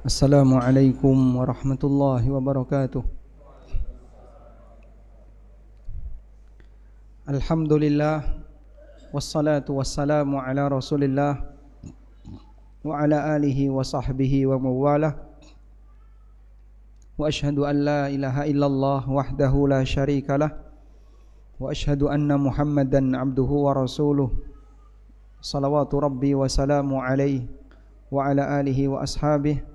Assalamualaikum warahmatullahi wabarakatuh. Alhamdulillah wassalatu wassalamu ala Rasulillah wa ala alihi wa sahbihi wa mawalah. Wa ashhadu an la ilaha illallah wahdahu la syarikalah wa ashhadu anna Muhammadan abduhu wa rasuluh. Salawatu rabbi wa salamu alaihi wa ala alihi wa ashabihi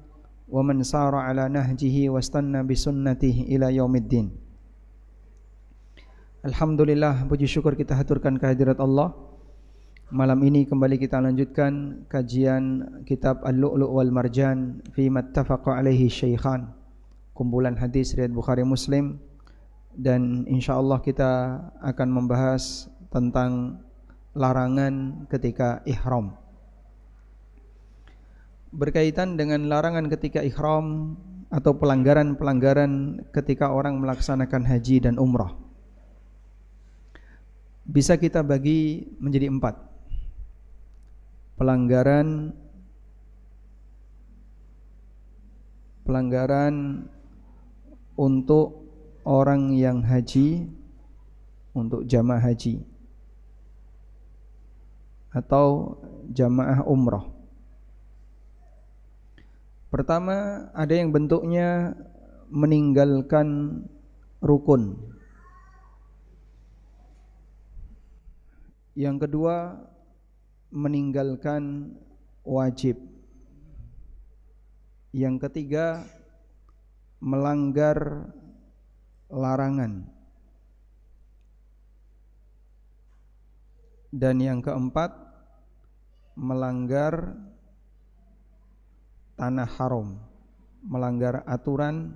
wa man sara ala nahjihi wastanna bisunnatihi ila yaumiddin. Alhamdulillah, puji syukur kita haturkan kehadirat Allah. Malam ini kembali kita lanjutkan kajian kitab Al-Lu'lu' wal Marjan fi mattafaqa alaihi syaikhan, kumpulan hadis riwayat Bukhari Muslim, dan insyaallah kita akan membahas tentang larangan ketika ihram. Berkaitan dengan larangan ketika ihram atau pelanggaran-pelanggaran ketika orang melaksanakan haji dan umrah, bisa kita bagi menjadi 4. Pelanggaran untuk orang yang haji, untuk jamaah haji atau jamaah umrah. Pertama, ada yang bentuknya meninggalkan rukun. Yang kedua, meninggalkan wajib. Yang ketiga, melanggar larangan. Dan yang keempat, melanggar tanah haram, melanggar aturan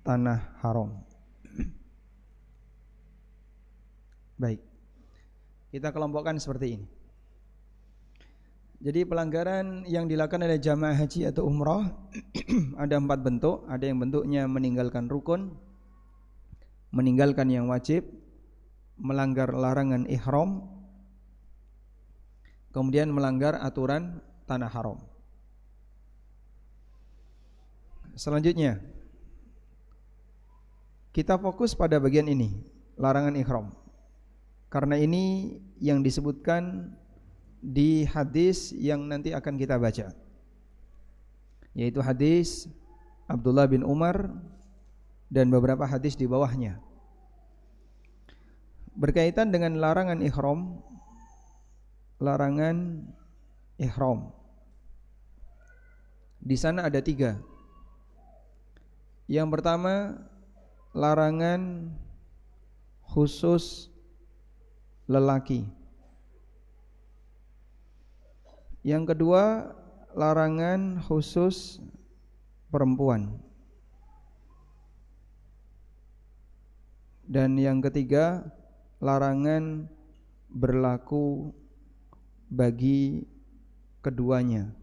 tanah haram. Baik, kita kelompokkan seperti ini. Jadi pelanggaran yang dilakukan oleh jamaah haji atau umrah ada 4 bentuk. Ada yang bentuknya meninggalkan rukun, meninggalkan yang wajib, melanggar larangan ihram, kemudian melanggar aturan tanah haram. Selanjutnya, kita fokus pada bagian ini, larangan ihram. Karena ini yang disebutkan di hadis yang nanti akan kita baca, yaitu hadis Abdullah bin Umar dan beberapa hadis di bawahnya. Berkaitan dengan larangan ihram. Larangan ihram, di sana ada 3. Yang pertama, larangan khusus lelaki. Yang kedua, larangan khusus perempuan. Dan yang ketiga, larangan berlaku bagi keduanya.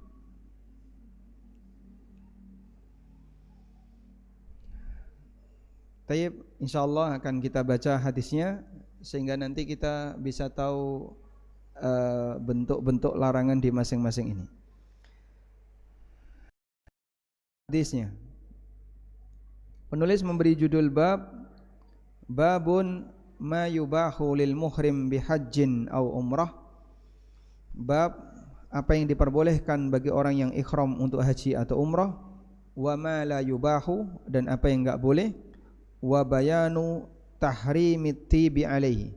Tayyib, insyaallah akan kita baca hadisnya sehingga nanti kita bisa tahu bentuk-bentuk larangan di masing-masing ini. Hadisnya, penulis memberi judul babun ma yubahu lil muhrim bihajjin aw umrah. Bab apa yang diperbolehkan bagi orang yang ikhram untuk haji atau umrah, wa ma la yubahu, dan apa yang enggak boleh, wa bayanu tahrimit tibi alaihi,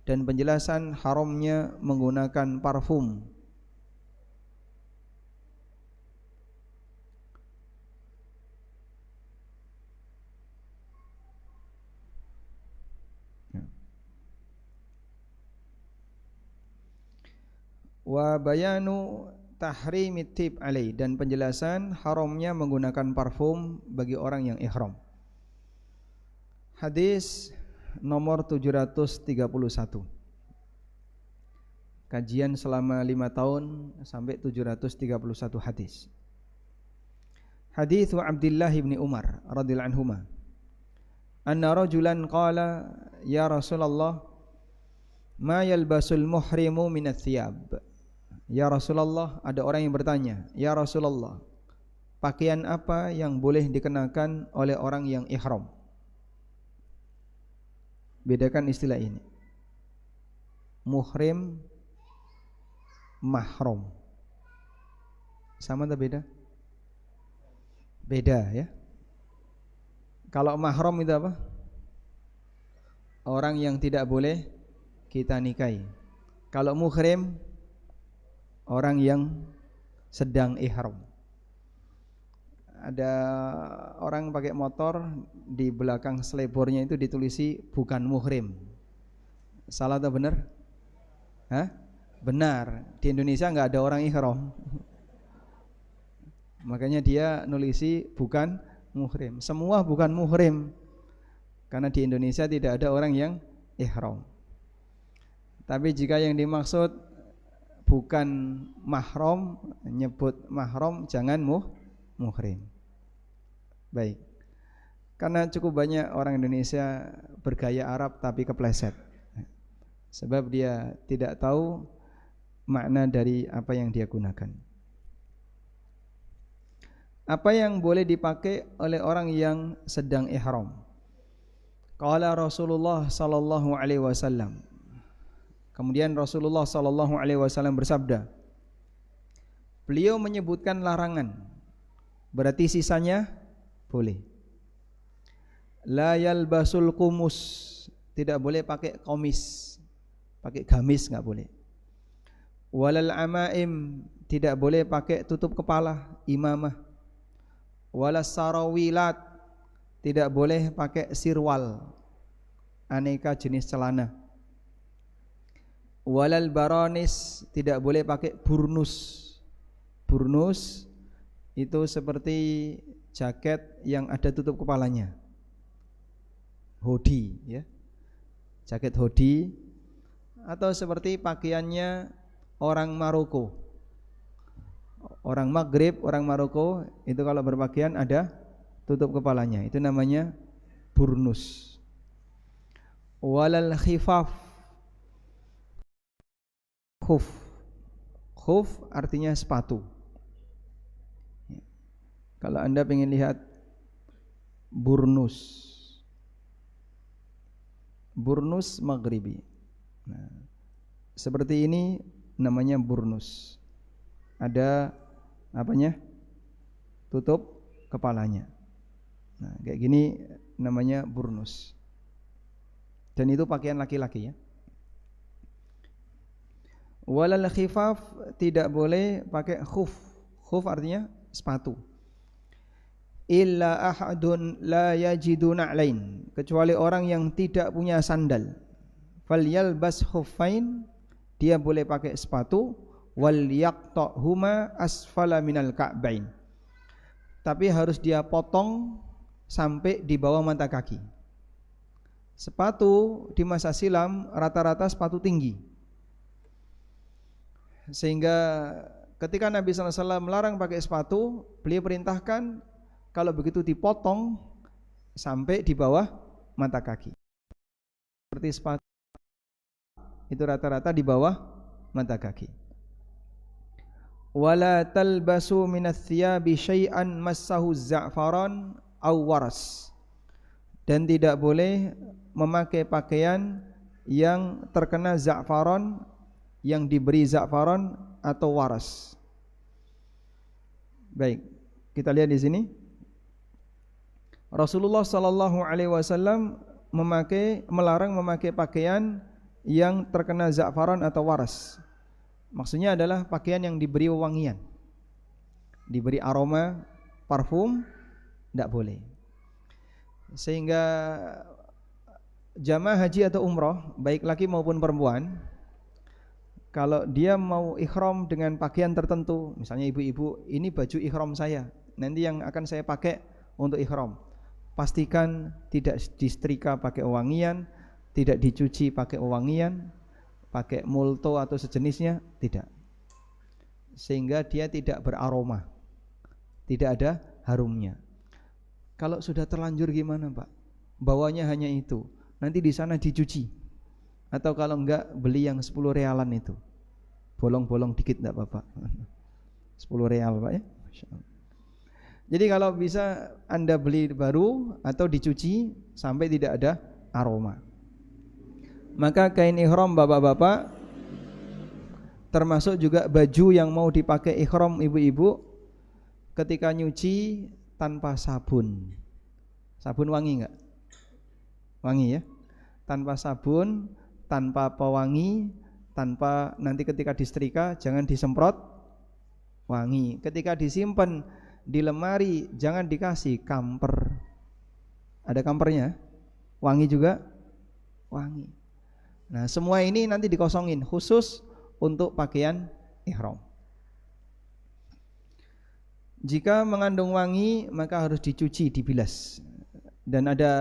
dan penjelasan haramnya menggunakan parfum. Wa bayanu tahrimit tib alaihi, dan penjelasan haramnya menggunakan parfum bagi orang yang ihram. Hadis nomor 731. Kajian selama 5 tahun sampai 731 hadis. Hadis Abdullah bin Umar radhiyallahu anhuma. Anna rajulan qala ya Rasulullah ma yalbasul muhrimu minats thiyab. Ya Rasulullah, ada orang yang bertanya, ya Rasulullah, pakaian apa yang boleh dikenakan oleh orang yang ihram. Bedakan istilah ini. Muhrim, mahram. Sama atau beda? Beda ya. Kalau mahram itu apa? Orang yang tidak boleh kita nikahi. Kalau muhrim, orang yang sedang ihram. Ada orang pakai motor, di belakang selebornya itu ditulisi bukan muhrim. Salah atau benar? Hah? Benar. Di Indonesia nggak ada orang ihram. Makanya dia nulisi bukan muhrim. Semua bukan muhrim. Karena di Indonesia tidak ada orang yang ihram. Tapi jika yang dimaksud bukan mahram, nyebut mahram, jangan muhrim. Baik. Karena cukup banyak orang Indonesia bergaya Arab tapi kepleset. Sebab dia tidak tahu makna dari apa yang dia gunakan. Apa yang boleh dipakai oleh orang yang sedang ihram? Qala Rasulullah sallallahu alaihi wasallam. Kemudian Rasulullah sallallahu alaihi wasallam bersabda. Beliau menyebutkan larangan. Berarti sisanya boleh. La yalbasul qumus, tidak boleh pakai komis. Pakai gamis enggak boleh. Walal amaim, tidak boleh pakai tutup kepala, imamah. Walas sarawilat, tidak boleh pakai sirwal, aneka jenis celana. Walal baranis, tidak boleh pakai burnus. Burnus itu seperti jaket yang ada tutup kepalanya, hoodie ya, jaket hoodie. Atau seperti pakaiannya orang Maroko, orang Maghrib, orang Maroko itu kalau berpakaian ada tutup kepalanya, itu namanya burnus. Walal khifaf, khuf, khuf artinya sepatu. Kalau Anda ingin lihat burnus, burnus Maghribi, nah, seperti ini namanya burnus. Ada apanya? Tutup kepalanya. Nah, kayak gini namanya burnus. Dan itu pakaian laki-laki ya. Walal khifaf, tidak boleh pakai khuf. Khuf artinya sepatu. Illa ahadun la yajidu na'lain, kecuali orang yang tidak punya sandal. Falyalbas khuffain, dia boleh pakai sepatu. Wal yaqta'huma asfala minal ka'bain, tapi harus dia potong sampai di bawah mata kaki. Sepatu di masa silam rata-rata sepatu tinggi, sehingga ketika Nabi SAW melarang pakai sepatu, beliau perintahkan kalau begitu dipotong sampai di bawah mata kaki. Seperti sepatu itu rata-rata di bawah mata kaki. Wala talbasu minas thiyabi syai'an massahu za'faran aw waras, dan tidak boleh memakai pakaian yang terkena za'faran, yang diberi za'faran atau waras. Baik, kita lihat di sini. Rasulullah sallallahu alaihi wasallam melarang memakai pakaian yang terkena za'faran atau waras. Maksudnya adalah pakaian yang diberi wewangian, diberi aroma parfum, tidak boleh. Sehingga jamaah haji atau umroh, baik laki maupun perempuan, kalau dia mau ihram dengan pakaian tertentu, misalnya ibu-ibu, ini baju ihram saya, nanti yang akan saya pakai untuk ihram, pastikan tidak disetrika pakai wewangian, tidak dicuci pakai wewangian, pakai multo atau sejenisnya, tidak, sehingga dia tidak beraroma, tidak ada harumnya. Kalau sudah terlanjur gimana Pak? Bawanya hanya itu, nanti di sana dicuci, atau kalau enggak beli yang 10 realan itu, bolong-bolong dikit enggak apa-apa. 10 real Pak ya. Jadi kalau bisa Anda beli baru atau dicuci sampai tidak ada aroma. Maka kain ihram bapak-bapak, termasuk juga baju yang mau dipakai ihram ibu-ibu, ketika nyuci tanpa sabun. Sabun wangi enggak? Wangi ya. Tanpa sabun, tanpa pewangi, tanpa nanti ketika disetrika jangan disemprot wangi. Ketika disimpan di lemari jangan dikasih kamper. Ada kampernya? Wangi juga? Wangi. Nah, semua ini nanti dikosongin khusus untuk pakaian ihram. Jika mengandung wangi maka harus dicuci, dibilas. Dan ada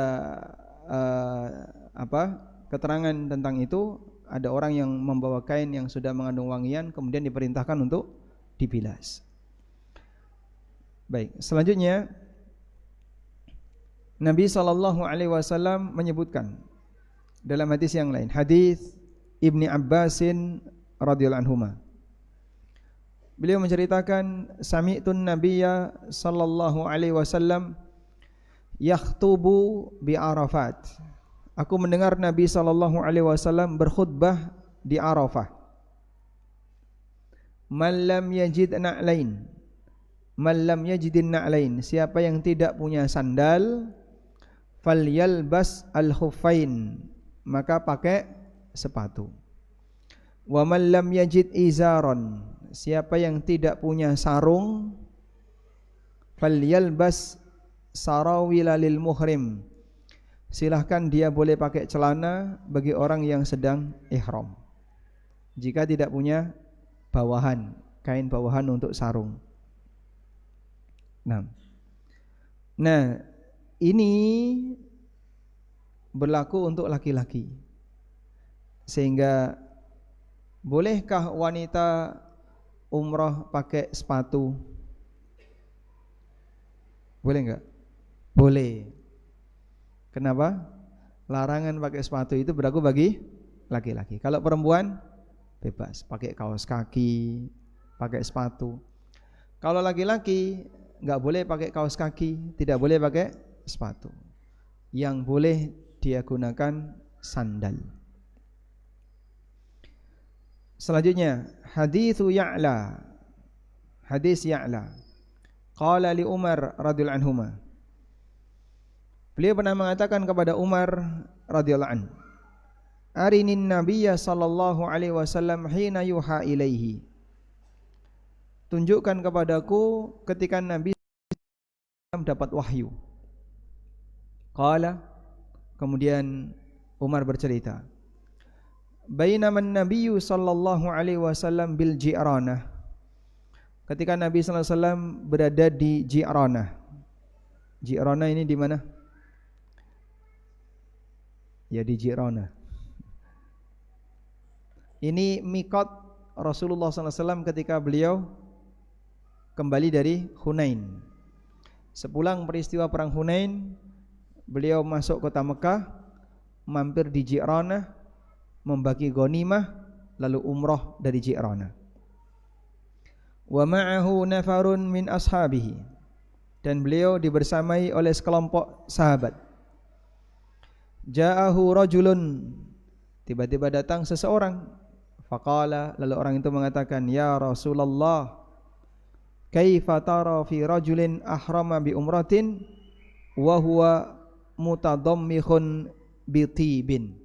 keterangan tentang itu. Ada orang yang membawa kain yang sudah mengandung wangian kemudian diperintahkan untuk dibilas. Baik, selanjutnya Nabi SAW menyebutkan dalam hadis yang lain, hadis Ibni Abbasin radhiyallahu anhuma. Beliau menceritakan, sami'tun Nabiyya sallallahu alaihi wasallam yakhtubu bi Arafat. Aku mendengar Nabi sallallahu alaihi wasallam berkhutbah di Arafah. Man lam yajid na'lain. Man lam yajidin na'lain. Siapa yang tidak punya sandal, falyalbas al-khuffain. Maka pakai sepatu. Wa man lam yajid izaron. Siapa yang tidak punya sarung, falyalbas sarawila lil muhrim. Silahkan dia boleh pakai celana bagi orang yang sedang ihram. Jika tidak punya bawahan, kain bawahan untuk sarung. Nah, ini berlaku untuk laki-laki. Sehingga bolehkah wanita umrah pakai sepatu? Boleh enggak? Boleh. Kenapa? Larangan pakai sepatu itu berlaku bagi laki-laki. Kalau perempuan bebas, pakai kaos kaki, pakai sepatu. Kalau laki-laki enggak boleh pakai kaos kaki, tidak boleh pakai sepatu. Yang boleh dia gunakan sandal. Selanjutnya, haditsu Ya'la. Hadis Ya'la. Qala li Umar radhiyallahu anhuma. Beliau pernah mengatakan kepada Umar radhiyallahu anhu, arinin nabiyya sallallahu alaihi wasallam hina yuha ilaihi. Tunjukkan kepadaku ketika Nabi dapat wahyu. Qala, kemudian Umar bercerita, bainaman nabiyyu sallallahu alaihi wasallam bil Ji'ranah. Ketika Nabi sallallahu alaihi wasallam berada di Ji'ranah. Ji'ranah ini di mana? Ya, di Ji'ranah. Ini mikot Rasulullah SAW ketika beliau kembali dari Hunain. Sepulang peristiwa perang Hunain, beliau masuk kota Mekah, mampir di Ji'ranah, membagi ghanimah, lalu umrah dari Ji'ranah. Wa ma'ahu nafarun min ashabihi, dan beliau dibersamai oleh sekelompok sahabat. Ja'ahu rajulun, tiba-tiba datang seseorang. Faqala, lalu orang itu mengatakan, ya Rasulullah, kaifa tara fi rajulin ahrama bi umratin wa huwa mutadammihun bi tibin.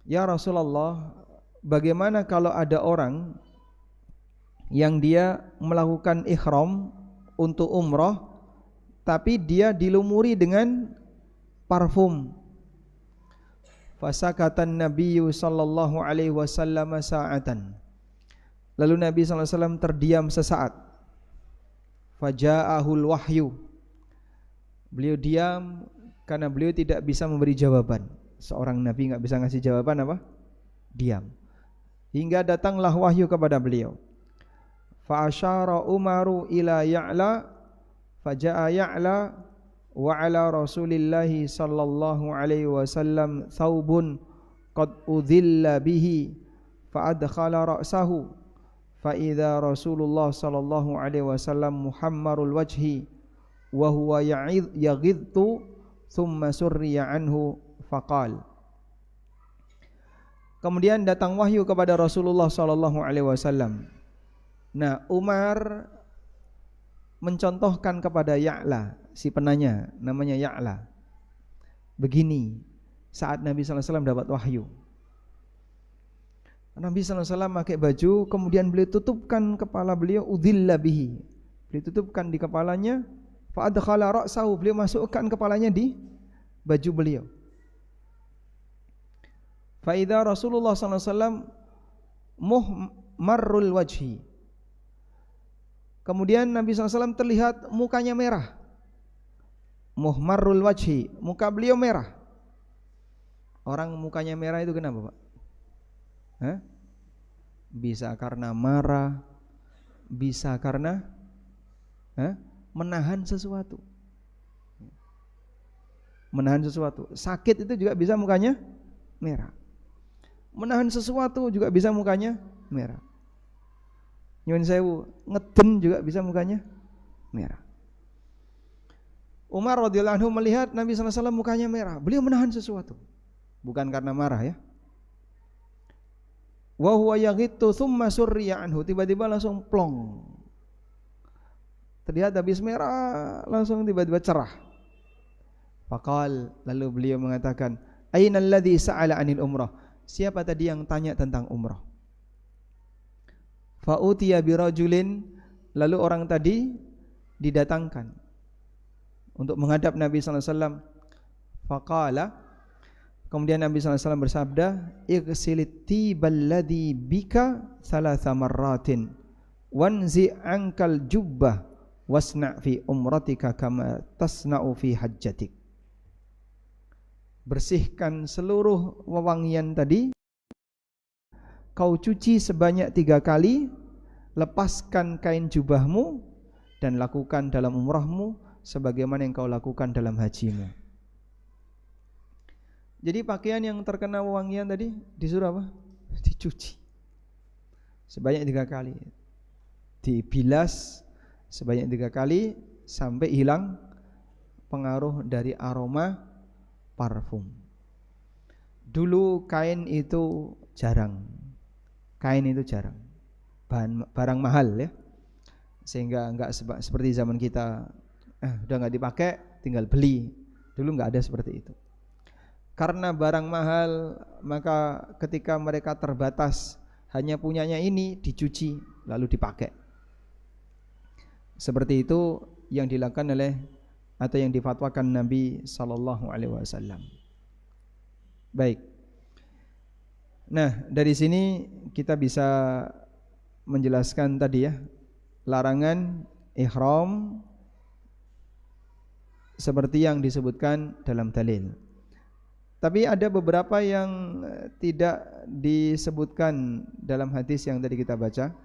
Ya Rasulullah, bagaimana kalau ada orang yang dia melakukan ihram untuk umrah tapi dia dilumuri dengan parfum. Fasakatan Nabiyyu sallallahu alaihi wasallam sa'atan. Lalu Nabi sallallahu alaihi wasallam terdiam sesaat. Faja'ahul wahyu. Beliau diam karena beliau tidak bisa memberi jawaban. Seorang nabi enggak bisa ngasih jawaban apa? Diam. Hingga datanglah wahyu kepada beliau. Fa asyara Umaru ila Ya'la, faja'a Ya'la wa ala Rasulillahi sallallahu alaihi wasallam thawbun qad udhilla bihi fa adkhala ra'sahu idza Rasulullah sallallahu alaihi wasallam muhammarul wajhi wa huwa yaghidtu thumma surriya anhu faqal. Kemudian datang wahyu kepada Rasulullah sallallahu alaihi wasallam. Nah, Umar mencontohkan kepada Ya'la, si penanya namanya Ya'la. Begini, saat Nabi sallallahu alaihi wasallam dapat wahyu. Nabi sallallahu alaihi wasallam pakai baju, kemudian beliau tutupkan kepala beliau, udhilla bihi. Beliau tutupkan di kepalanya, fa adkhala ra'sahu, beliau masukkan kepalanya di baju beliau. Fa idza Rasulullah sallallahu alaihi wasallam muhmarrul wajhi. Kemudian Nabi SAW terlihat mukanya merah. Muhmarrul wajhi, muka beliau merah. Orang mukanya merah itu kenapa, Pak? Hah? Bisa karena marah, bisa karena menahan sesuatu. Menahan sesuatu. Sakit itu juga bisa mukanya merah. Menahan sesuatu juga bisa mukanya merah. Nyuwun sewu, ngeden juga bisa mukanya merah. Umar radhiyallahu anhu melihat Nabi sallallahu alaihi wasallam mukanya merah, beliau menahan sesuatu. Bukan karena marah ya. Wa huwa yaghittu thumma surriya anhu, tiba-tiba langsung plong. Terlihat habis merah langsung tiba-tiba cerah. Faqal, lalu beliau mengatakan, "Aina alladhi sa'ala 'anil umrah?" Siapa tadi yang tanya tentang umrah? Fa'utiya birajulin, lalu orang tadi didatangkan untuk menghadap Nabi sallallahu alaihi wasallam. Faqala, kemudian Nabi sallallahu alaihi wasallam bersabda, "Ighsilit tibal ladzi bika thalatha marratin wanzi ankal jubbah wasna' fi umratika kama tasna'u fi hajjatik." Bersihkan seluruh wewangian tadi, kau cuci sebanyak 3 kali, lepaskan kain jubahmu dan lakukan dalam umrahmu sebagaimana yang kau lakukan dalam hajimu. Jadi pakaian yang terkena wewangian tadi disuruh apa? Dicuci sebanyak 3 kali, dibilas sebanyak 3 kali sampai hilang pengaruh dari aroma parfum. Dulu kain itu jarang. Barang mahal ya. Sehingga enggak seperti zaman kita udah enggak dipakai tinggal beli. Dulu enggak ada seperti itu. Karena barang mahal, maka ketika mereka terbatas hanya punyanya ini, dicuci lalu dipakai. Seperti itu yang dilakukan oleh atau yang difatwakan Nabi sallallahu alaihi wasallam. Baik. Nah, dari sini kita bisa menjelaskan tadi ya, larangan ihram seperti yang disebutkan dalam dalil. Tapi ada beberapa yang tidak disebutkan dalam hadis yang tadi kita baca.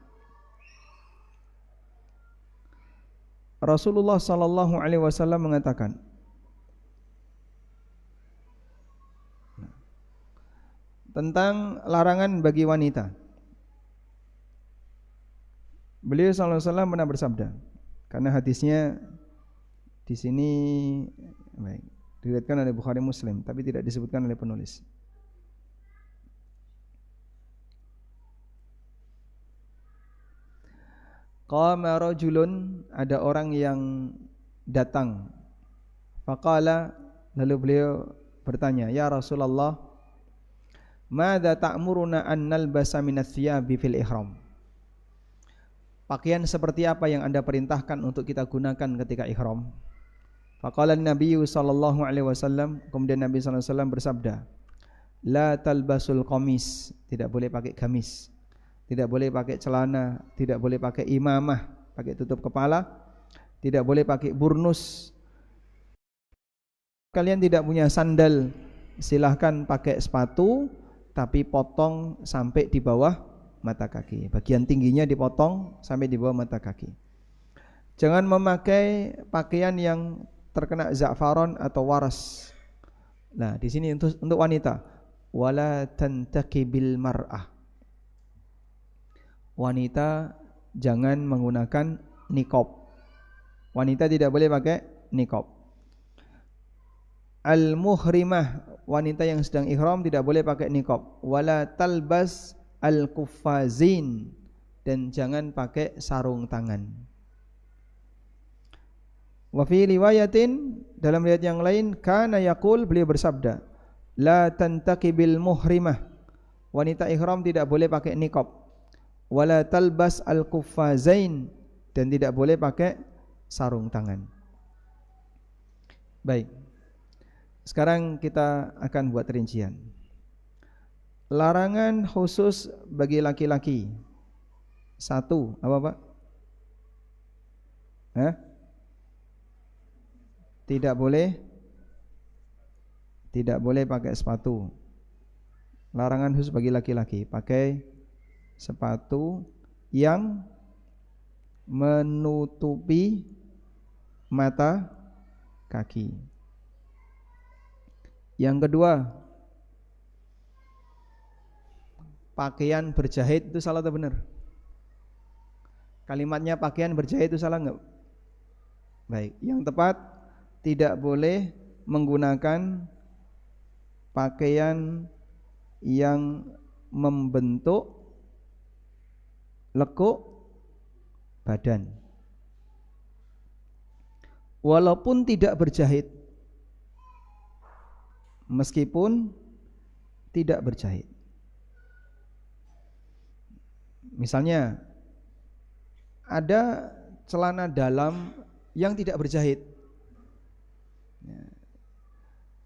Rasulullah sallallahu alaihi wasallam mengatakan, tentang larangan bagi wanita. Beliau sallallahu alaihi wasallam pernah bersabda, karena hadisnya di sini baik, diriwayatkan oleh Bukhari Muslim tapi tidak disebutkan oleh penulis. Qama rajulun, ada orang yang datang. Faqala, lalu beliau bertanya, "Ya Rasulullah, madza ta'muruna an nalbasa minats thiyabi fil ihram?" Pakaian seperti apa yang Anda perintahkan untuk kita gunakan ketika ihram? Faqala Nabi sallallahu alaihi wasallam, kemudian Nabi sallallahu alaihi wasallam bersabda, "La talbasul qamis," tidak boleh pakai gamis. Tidak boleh pakai celana, tidak boleh pakai imamah, pakai tutup kepala, tidak boleh pakai burnus. Kalian tidak punya sandal, silahkan pakai sepatu, tapi potong sampai di bawah mata kaki. Bagian tingginya dipotong sampai di bawah mata kaki. Jangan memakai pakaian yang terkena za'faron atau waras. Nah, di sini untuk wanita, wala tantaqibil mar'ah. wanita jangan menggunakan niqab. Wanita tidak boleh pakai niqab. Al-muhrimah, wanita yang sedang ihram tidak boleh pakai niqab. Wala talbas al-kuffazin, dan jangan pakai sarung tangan. Wa fi riwayatin, dalam riwayat yang lain, kana yaqul, beliau bersabda, la tantaqibil muhrimah, wanita ihram tidak boleh pakai niqab. Wala talbas al-kuffazain, dan tidak boleh pakai sarung tangan. Baik. Sekarang kita akan buat rincian. Larangan khusus bagi laki-laki. 1, apa Pak? Tidak boleh pakai sepatu. Larangan khusus bagi laki-laki, pakai sepatu yang menutupi mata kaki. Yang kedua, pakaian berjahit itu salah atau benar? Kalimatnya pakaian berjahit itu salah enggak? Baik, yang tepat, tidak boleh menggunakan pakaian yang membentuk lekuk badan, walaupun tidak berjahit. Meskipun tidak berjahit. Misalnya ada celana dalam yang tidak berjahit,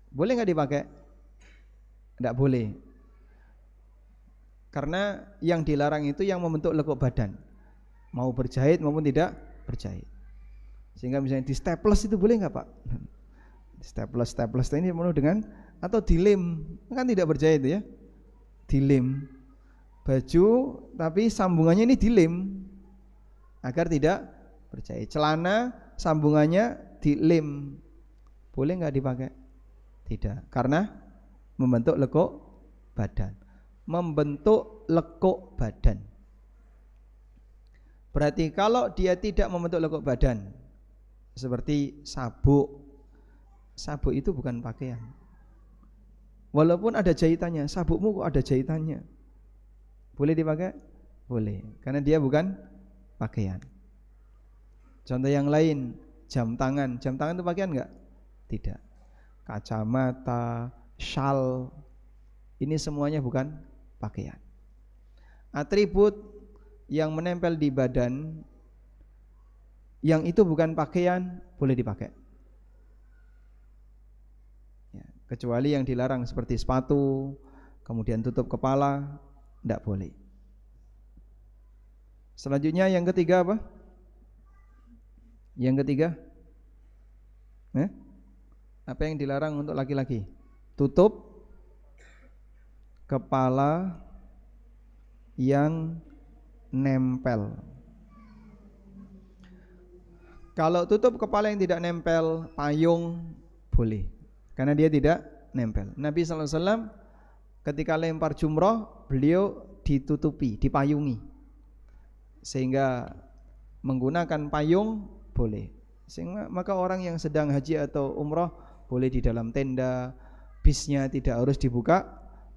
boleh nggak dipakai? Tidak boleh, karena yang dilarang itu yang membentuk lekuk badan, mau berjahit maupun tidak berjahit. Sehingga misalnya di staples itu boleh nggak Pak? Staples ini penuh dengan, atau dilem, kan tidak berjahit ya, dilem baju tapi sambungannya ini dilem agar tidak berjahit. Celana sambungannya dilem, boleh nggak dipakai? Tidak, karena membentuk lekuk badan. Membentuk lekuk badan. Berarti kalau dia tidak membentuk lekuk badan, seperti sabuk itu bukan pakaian. Walaupun ada jahitannya, sabukmu kok ada jahitannya, boleh dipakai? Boleh, karena dia bukan pakaian. Contoh yang lain, jam tangan itu pakaian enggak? Tidak. Kacamata, syal, ini semuanya bukan pakaian. Atribut yang menempel di badan, yang itu bukan pakaian, boleh dipakai. Kecuali yang dilarang seperti sepatu, kemudian tutup kepala, tidak boleh. Selanjutnya yang ketiga apa? Yang ketiga, apa yang dilarang untuk laki-laki? Tutup kepala yang nempel. Kalau tutup kepala yang tidak nempel, payung boleh, karena dia tidak nempel. Nabi SAW ketika lempar jumrah, beliau ditutupi, dipayungi, sehingga menggunakan payung boleh. Sehingga maka orang yang sedang haji atau umrah boleh di dalam tenda, bisnya tidak harus dibuka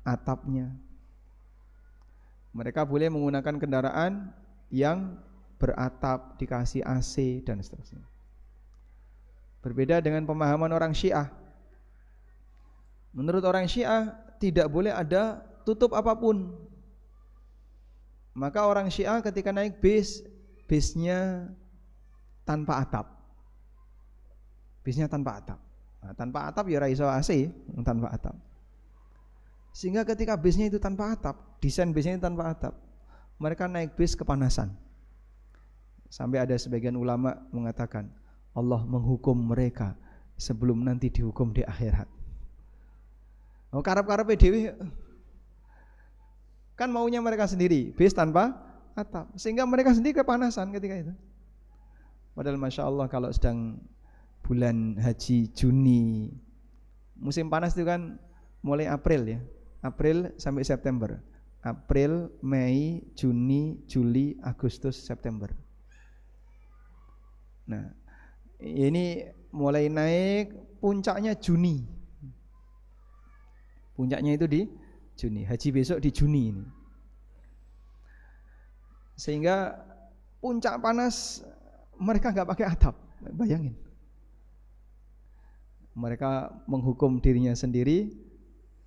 atapnya. Mereka boleh menggunakan kendaraan yang beratap, dikasih AC dan seterusnya. Berbeda dengan pemahaman orang Syiah. Menurut orang Syiah tidak boleh ada tutup apapun. Maka orang Syiah ketika naik bis, bisnya tanpa atap. Bisnya tanpa atap. Nah, tanpa atap ya raiso AC, tanpa atap. Sehingga ketika bisnya itu tanpa atap, desain bisnya itu tanpa atap, mereka naik bis kepanasan. Sampai ada sebagian ulama mengatakan Allah menghukum mereka sebelum nanti dihukum di akhirat. Oh, karep-karepe dhewe kan maunya mereka sendiri, bis tanpa atap, sehingga mereka sendiri kepanasan ketika itu. Padahal Masya Allah kalau sedang bulan haji Juni, musim panas itu kan mulai April ya, April sampai September. April, Mei, Juni, Juli, Agustus, September. Nah, ini mulai naik puncaknya Juni. Puncaknya itu di Juni. Haji besok di Juni ini. Sehingga puncak panas mereka nggak pakai atap. Bayangin. Mereka menghukum dirinya sendiri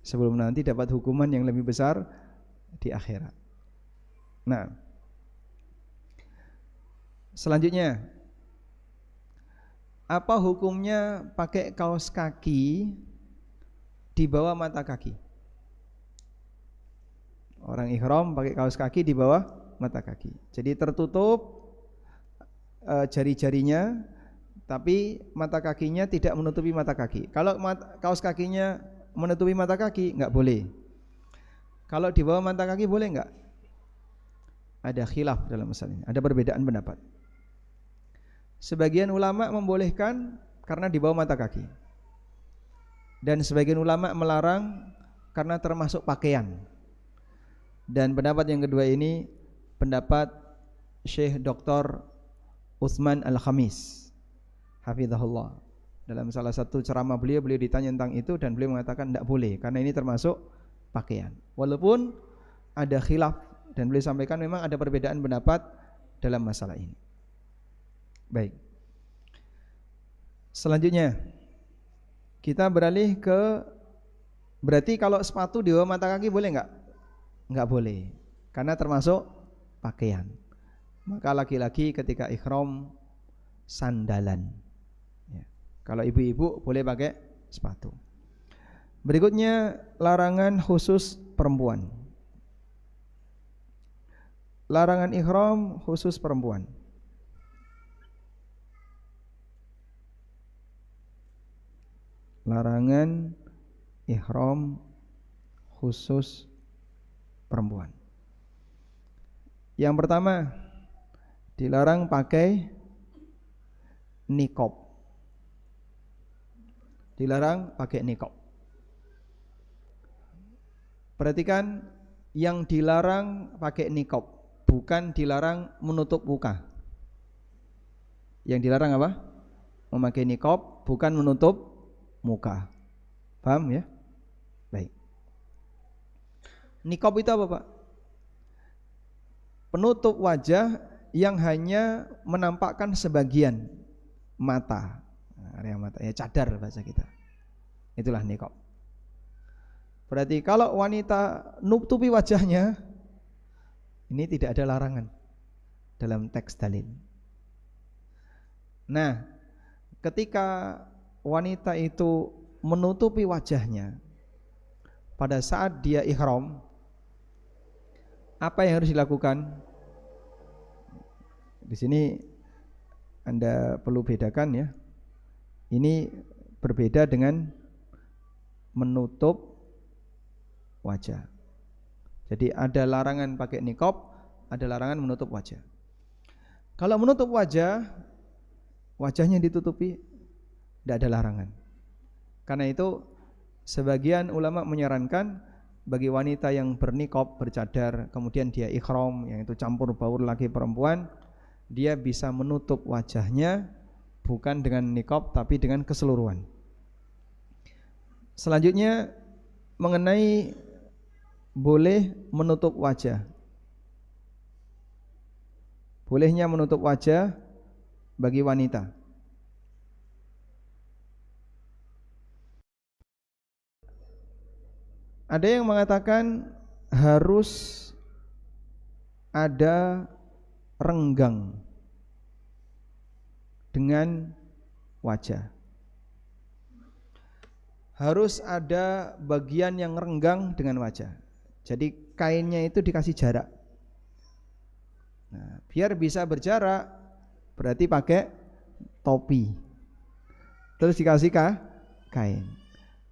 sebelum nanti dapat hukuman yang lebih besar di akhirat. Nah, selanjutnya, apa hukumnya pakai kaos kaki di bawah mata kaki? Orang ihram pakai kaos kaki di bawah mata kaki. Jadi tertutup jari-jarinya, tapi mata kakinya tidak menutupi mata kaki. Kalau kaos kakinya menutupi mata kaki, nggak boleh. Kalau di bawah mata kaki boleh nggak? Ada khilaf dalam masalah ini, ada perbedaan pendapat. Sebagian ulama membolehkan karena di bawah mata kaki, dan sebagian ulama melarang karena termasuk pakaian. Dan pendapat yang kedua ini pendapat Syekh Dr. Utsman Al-Khamis hafizahullah. Dalam salah satu ceramah beliau ditanya tentang itu dan beliau mengatakan tidak boleh karena ini termasuk pakaian. Walaupun ada khilaf dan beliau sampaikan memang ada perbedaan pendapat dalam masalah ini. Baik. Selanjutnya kita beralih ke, berarti kalau sepatu di bawah mata kaki boleh enggak? Enggak boleh karena termasuk pakaian. Maka laki-laki ketika ihram sandalan. Ya. Kalau ibu-ibu boleh pakai sepatu. Berikutnya larangan khusus perempuan. Larangan ihram khusus perempuan. Larangan ihram khusus perempuan. Yang pertama, dilarang pakai niqab. Dilarang pakai niqab. Perhatikan, yang dilarang pakai niqab, bukan dilarang menutup muka. Yang dilarang apa? Memakai niqab, bukan menutup muka. Paham ya? Baik. Niqab itu apa, Pak? Penutup wajah yang hanya menampakkan sebagian mata. Area mata, ya cadar bahasa kita. Itulah niqab. Berarti kalau wanita nutupi wajahnya, ini tidak ada larangan dalam teks dalil. Nah, ketika wanita itu menutupi wajahnya pada saat dia ihram, apa yang harus dilakukan? Di sini Anda perlu bedakan ya. Ini berbeda dengan menutup wajah. Jadi ada larangan pakai niqab, ada larangan menutup wajah. Kalau menutup wajah, wajahnya ditutupi, tidak ada larangan. Karena itu sebagian ulama menyarankan bagi wanita yang berniqab, bercadar, kemudian dia ihram, yang itu campur baur laki perempuan, dia bisa menutup wajahnya bukan dengan niqab tapi dengan keseluruhan. Selanjutnya mengenai boleh menutup wajah. Bolehnya menutup wajah bagi wanita. Ada yang mengatakan harus ada renggang dengan wajah. Harus ada bagian yang renggang dengan wajah. Jadi kainnya itu dikasih jarak. Nah, biar bisa berjarak berarti pakai topi. Terus dikasih kain.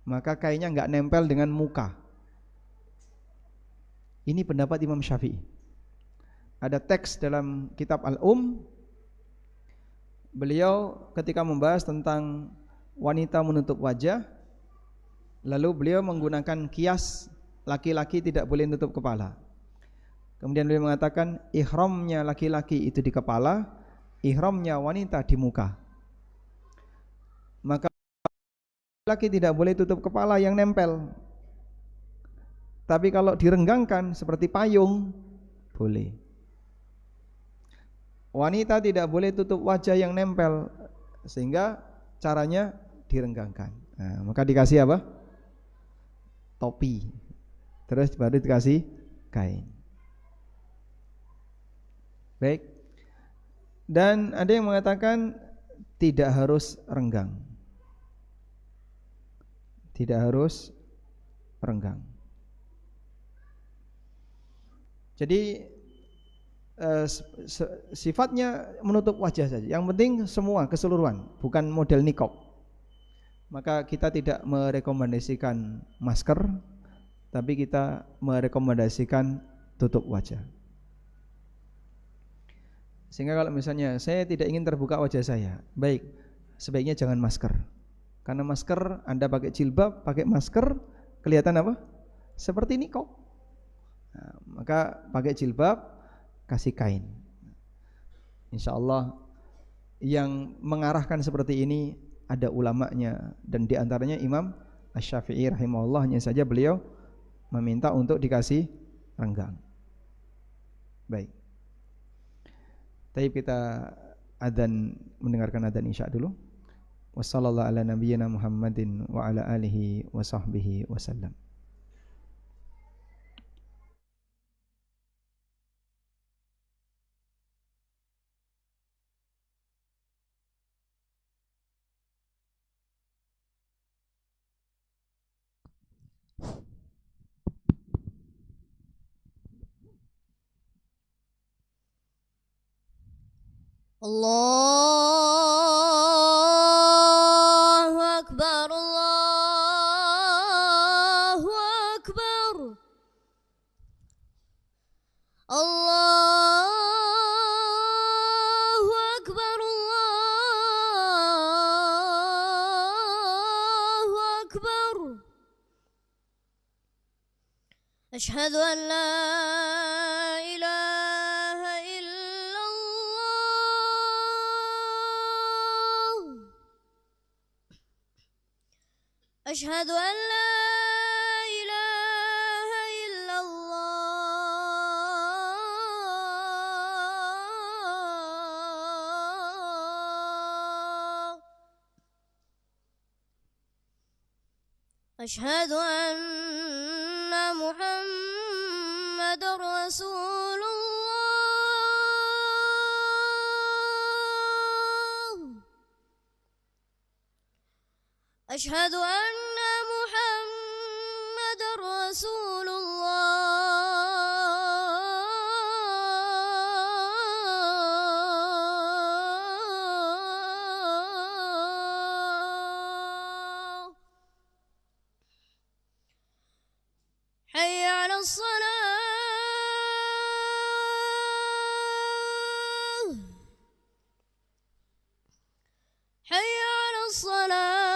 Maka kainnya enggak nempel dengan muka. Ini pendapat Imam Syafi'i. Ada teks dalam kitab beliau ketika membahas tentang wanita menutup wajah, lalu beliau menggunakan kias laki-laki tidak boleh menutup kepala. Kemudian beliau mengatakan ihramnya laki-laki itu di kepala, ihramnya wanita di muka. Maka laki tidak boleh tutup kepala yang nempel. Tapi kalau direnggangkan seperti payung boleh. Wanita tidak boleh tutup wajah yang nempel, sehingga caranya direnggangkan. Nah, maka dikasih apa? Topi. Terus baru dikasih kain. Baik. Dan ada yang mengatakan tidak harus renggang. Tidak harus renggang. Jadi sifatnya menutup wajah saja. Yang penting semua keseluruhan, bukan model niqab. Maka kita tidak merekomendasikan masker, tapi kita merekomendasikan tutup wajah. Sehingga kalau misalnya saya tidak ingin terbuka wajah saya, baik, sebaiknya jangan masker. Karena masker, Anda pakai jilbab, pakai masker, kelihatan apa? Seperti niqab. Nah, maka pakai jilbab, kasih kain. Insya Allah yang mengarahkan seperti ini ada ulamanya, dan diantaranya Imam Asy-Syafi'i rahimahullah, hanya saja beliau meminta untuk dikasih renggang. Baik. Taib, kita adzan, mendengarkan adzan isya dulu. Wassallallahu ala nabiyyina Muhammadin wa ala alihi wa sahbihi wasallam. Allahu Akbar, Allahu Akbar, Allahu Akbar, Allahu Akbar. Asyhadu an la أشهد أن لا إله إلا الله أشهد أن محمد رسول الله أشهد أن محمد رسول الله حي على الصلاة حي على الصلاة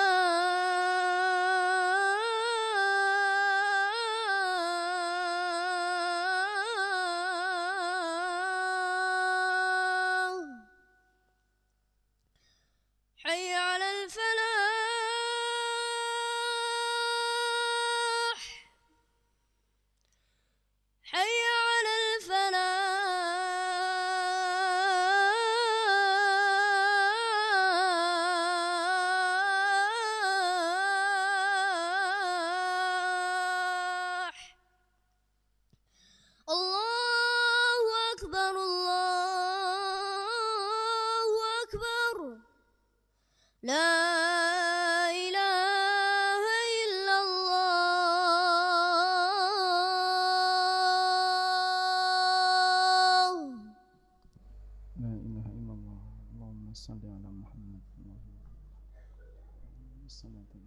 حي على الفلاح حي على الفلاح الله أكبر الله أكبر لا إله إلا الله La ilaha illallah. Allahumma salli ala Muhammad. Salatu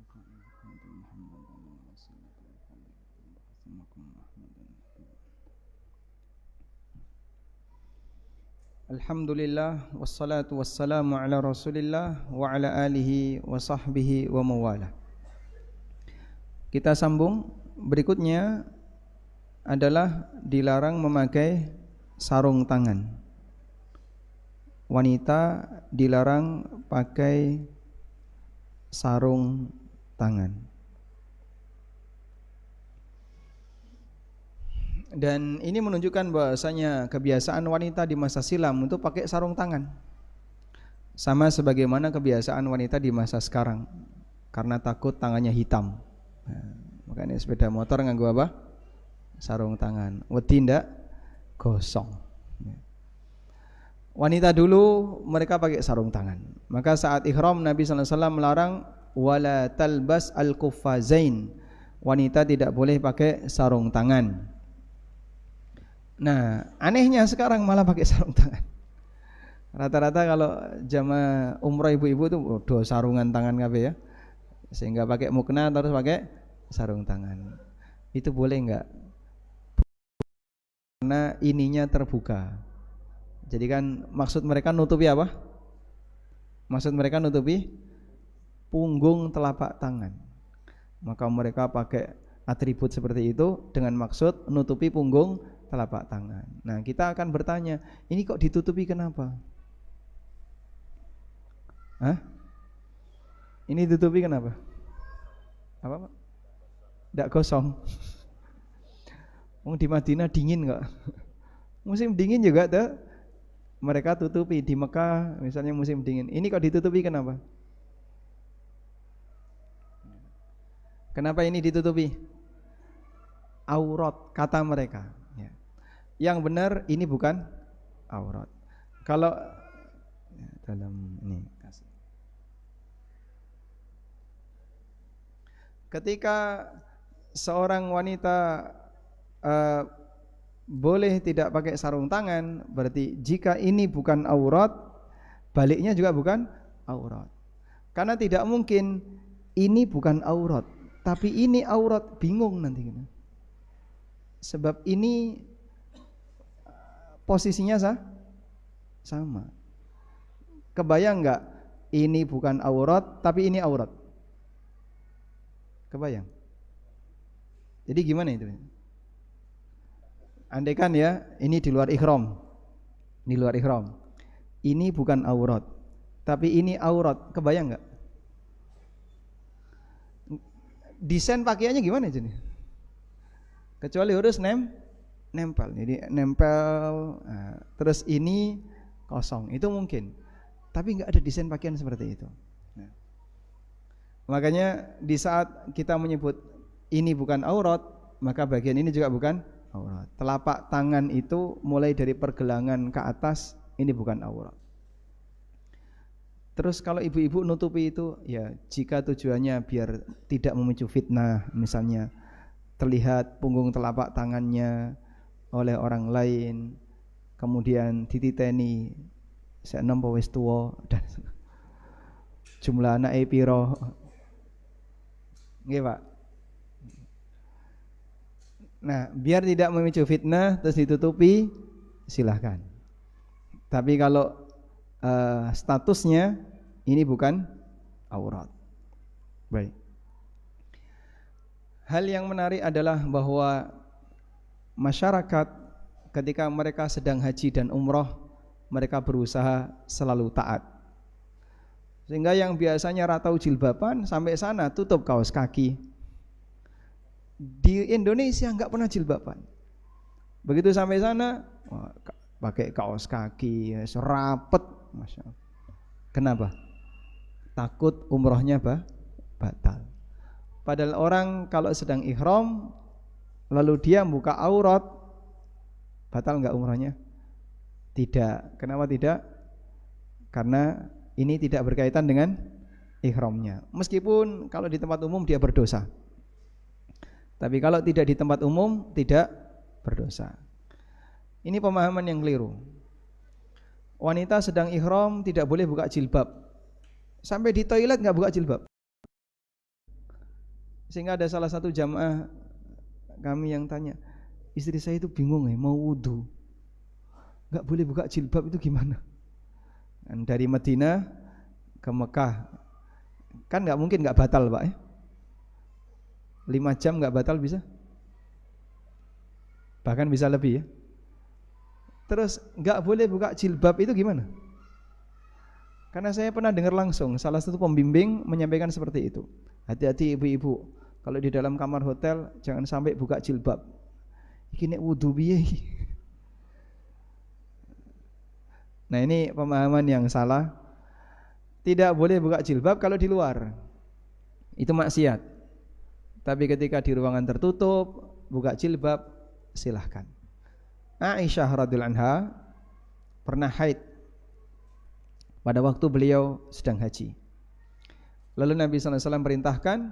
Alhamdulillah, wassalatu wassalamu ala Rasulillah wa ala alihi wa sahbihi wa mawala. Kita sambung. Berikutnya adalah dilarang memakai sarung tangan. Wanita dilarang pakai sarung tangan. Dan ini menunjukkan bahwasanya kebiasaan wanita di masa silam untuk pakai sarung tangan, sama sebagaimana kebiasaan wanita di masa sekarang, karena takut tangannya hitam. Nah, makanya sepeda motor nganggo apa? Sarung tangan. Wedi ndak gosong. Wanita dulu mereka pakai sarung tangan. Maka saat ihram Nabi sallallahu alaihi wasallam melarang wala talbas al-quffazain. Wanita tidak boleh pakai sarung tangan. Nah, anehnya sekarang malah pakai sarung tangan. Rata-rata kalau jamaah umrah ibu-ibu tuh sarungan tangan kabeh ya. Sehingga pakai mukena terus pakai sarung tangan. Itu boleh enggak? Karena ininya terbuka. Jadi kan maksud mereka nutupi apa? Maksud mereka nutupi punggung telapak tangan. Maka mereka pakai atribut seperti itu dengan maksud nutupi punggung telapak tangan. Nah, kita akan bertanya, ini kok ditutupi kenapa? Hah? Ini ditutupi kenapa? Apa, Pak? Nggak gosong. Di Madinah dingin nggak? Musim dingin juga tuh mereka tutupi. Di Mekah misalnya musim dingin. Ini kok ditutupi kenapa? Kenapa ini ditutupi? Aurat kata mereka. Ya. Yang benar ini bukan aurat. Kalau ya, dalam ini ketika seorang wanita boleh tidak pakai sarung tangan, berarti jika ini bukan aurat, baliknya juga bukan aurat. Karena tidak mungkin ini bukan aurat, tapi ini aurat, bingung nanti kita. Sebab ini posisinya sama. Kebayang nggak? Ini bukan aurat, tapi ini aurat. Kebayang? Jadi gimana itu? Andaikan ya, ini di luar ihram. Di luar ihram. Ini bukan aurat, tapi ini aurat. Kebayang enggak? Desain pakaiannya gimana jadi? Kecuali harus nempel. Jadi nempel, terus ini kosong. Itu mungkin. Tapi enggak ada desain pakaian seperti itu. Nah. Makanya di saat kita menyebut ini bukan aurat, maka bagian ini juga bukan aurat. Telapak tangan itu mulai dari pergelangan ke atas ini bukan aurat. Terus kalau ibu-ibu nutupi itu ya jika tujuannya biar tidak memicu fitnah, misalnya terlihat punggung telapak tangannya oleh orang lain, kemudian dititeni seenem wis tuwa dan jumlah anak piro. Nggih, Pak. Nah, biar tidak memicu fitnah terus ditutupi, silahkan. Tapi kalau statusnya ini bukan aurat. Baik. Hal yang menarik adalah bahwa masyarakat ketika mereka sedang haji dan umroh, mereka berusaha selalu taat. Sehingga yang biasanya ratau jilbaban sampai sana tutup kaos kaki. Di Indonesia enggak pernah jilbaban. Begitu sampai sana pakai kaos kaki, serapet, Masya Allah. Kenapa? Takut umrohnya batal. Padahal orang kalau sedang ihram lalu dia buka aurat, batal enggak umrohnya? Tidak. Kenapa tidak? Karena ini tidak berkaitan dengan ihramnya. Meskipun kalau di tempat umum dia berdosa. Tapi kalau tidak di tempat umum tidak berdosa. Ini pemahaman yang keliru. Wanita sedang ihram tidak boleh buka jilbab. Sampai di toilet enggak buka jilbab. Sehingga ada salah satu jamaah kami yang tanya, istri saya itu bingung mau wudu, enggak boleh buka jilbab itu gimana? Dan dari Madinah ke Mekah kan enggak mungkin enggak batal, Pak ya. 5 jam enggak batal bisa? bahkan bisa lebih ya. Terus nggak boleh buka jilbab itu gimana? Karena saya pernah dengar langsung salah satu pembimbing menyampaikan seperti itu. Hati-hati ibu-ibu, kalau di dalam kamar hotel jangan sampai buka jilbab. Iki nek wudu piye iki? Nah, ini pemahaman yang salah. Tidak boleh buka jilbab kalau di luar. Itu maksiat. Tapi ketika di ruangan tertutup, buka jilbab silahkan. Aisyah radhiyallahu anha pernah haid pada waktu beliau sedang haji. Lalu Nabi SAW perintahkan,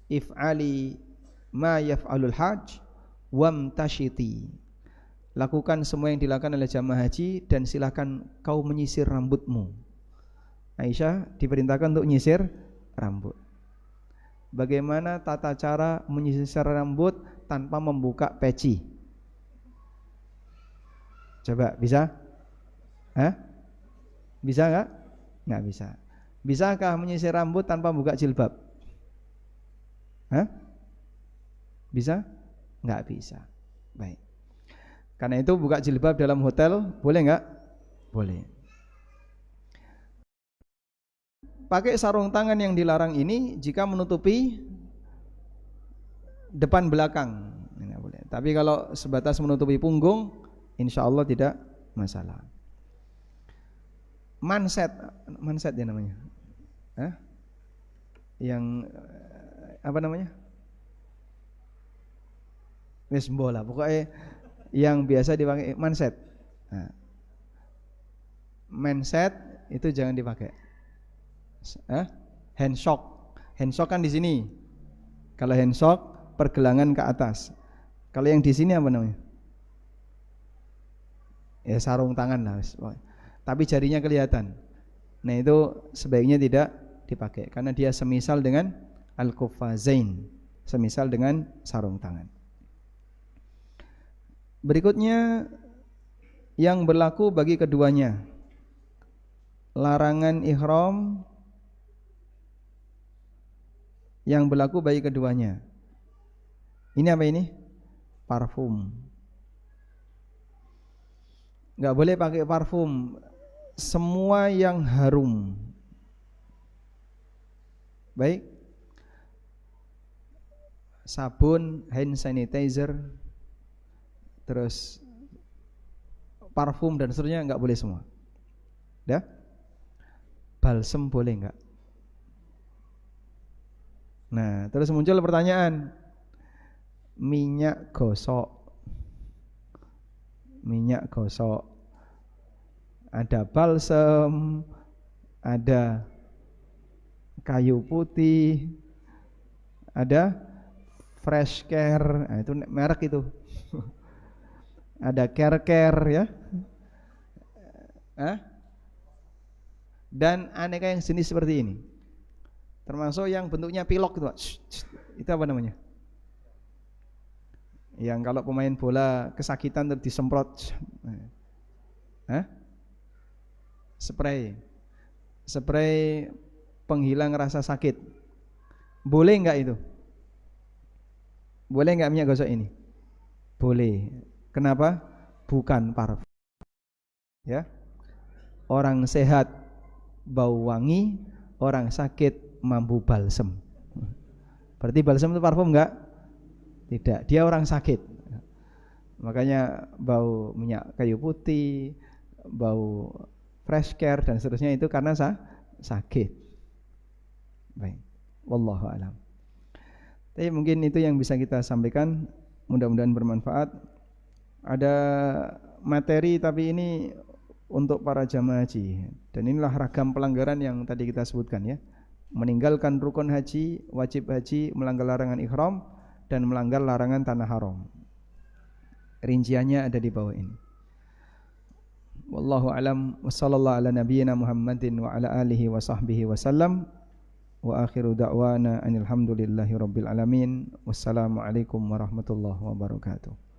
if'ali ma yaf'alul hajj wamtashiti. Lakukan semua yang dilakukan oleh jamaah haji dan silakan kau menyisir rambutmu. Aisyah diperintahkan untuk menyisir rambut. Bagaimana tata cara menyisir rambut tanpa membuka peci? Coba, bisa? Hah? Bisa enggak? Enggak bisa. Bisakah menyisir rambut tanpa buka jilbab? Hah? Bisa? Enggak bisa. Baik. Karena itu buka jilbab dalam hotel boleh enggak? Boleh. Pakai sarung tangan yang dilarang ini jika menutupi depan belakang, enggak boleh. Tapi kalau sebatas menutupi punggung, insya Allah tidak masalah. Manset ya namanya. Yang apa namanya? Wis bola, pokoknya yang biasa dipakai manset. Nah, manset itu jangan dipakai. Handshock kan di sini. Kalau handshock pergelangan ke atas. Kalau yang di sini apa namanya? Ya sarung tangan lah. Tapi jarinya kelihatan. Nah itu sebaiknya tidak dipakai karena dia semisal dengan al-quffazain, semisal dengan sarung tangan. Berikutnya yang berlaku bagi keduanya, larangan ihram yang berlaku bagi keduanya. Ini apa ini? Parfum. Enggak boleh pakai parfum. Semua yang harum. Baik. Sabun, hand sanitizer, terus parfum dan seterusnya enggak boleh semua. Ya? Balsem boleh enggak? Nah, terus muncul pertanyaan, minyak gosok, ada balsem, ada kayu putih, ada fresh care, nah itu merek itu, ada care ya, dan aneka yang jenis seperti ini. Termasuk yang bentuknya pilok itu apa namanya? Yang kalau pemain bola kesakitan terus disemprot, spray penghilang rasa sakit. Boleh enggak itu? Boleh enggak minyak gosok ini? Boleh. Kenapa? Bukan parfum. Ya. Orang sehat bau wangi, orang sakit mampu balsem. Berarti balsem itu parfum enggak? Tidak, dia orang sakit. Makanya bau minyak kayu putih, bau fresh care dan seterusnya itu karena sakit. Baik, wallahu alam. Tapi mungkin itu yang bisa kita sampaikan, mudah-mudahan bermanfaat. Ada materi tapi ini untuk para jamaah haji. Dan inilah ragam pelanggaran yang tadi kita sebutkan ya. Meninggalkan rukun haji, wajib haji, melanggar larangan ihram dan melanggar larangan tanah haram. Rinciannya ada di bawah ini. Wallahu alam wa sallallahu ala nabiyyina Muhammadin wa ala alihi wa sahbihi wa sallam. Wa akhiru da'wana anil hamdulillahi rabbil alamin. Wassalamu alaikum warahmatullahi wabarakatuh.